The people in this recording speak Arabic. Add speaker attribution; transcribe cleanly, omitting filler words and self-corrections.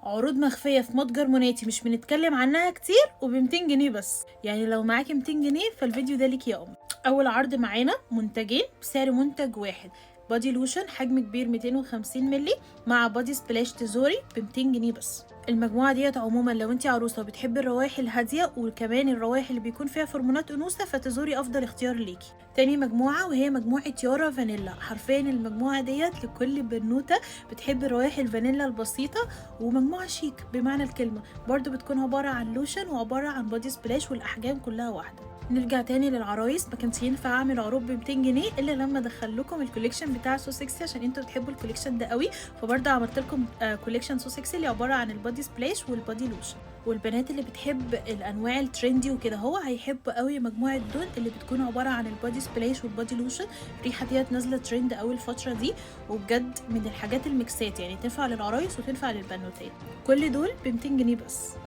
Speaker 1: عروض مخفيه في متجر مناتي مش بنتكلم عنها كتير وب 200 جنيه بس. يعني لو معاكي 200 جنيه فالفيديو ده ليك يا ام. اول عرض معانا منتجين بسعر منتج واحد، بادي لوشن حجم كبير 250 مللي مع بادي سبلاش تزوري ب 200 جنيه بس. المجموعه ديت عموما لو انت عروسه وبتحبي الروائح الهاديه وكمان الروائح اللي بيكون فيها هرمونات انوثه فتزوري افضل اختيار ليكي. تاني مجموعه وهي مجموعه يارا فانيلا، حرفيا المجموعه ديت لكل بنوته بتحب روائح الفانيلا البسيطه، ومجموعه شيك بمعنى الكلمه، برضو بتكون عباره عن لوشن وعباره عن بادي سبلاش والاحجام كلها واحده. نرجع تاني للعرايس، ما كانش ينفع اعمل عروض ب 200 جنيه الا لما ادخل لكم الكوليكشن بتاع سو سكسي عشان انتوا بتحبوا الكوليكشن ده قوي، فبرضه عملت لكم كوليكشن سو سكسي اللي عباره عن البادي سبلاش والبادي لوشن. والبنات اللي بتحب الانواع الترندي وكده هو هيحبوا قوي مجموعه دول اللي بتكون عباره عن البادي سبلاش والبادي لوشن. الريحه ديت نازله ترند قوي الفتره دي، وبجد من الحاجات الميكسات يعني تنفع للعرايس وتنفع للبنوتات. كل دول ب 200 جنيه بس.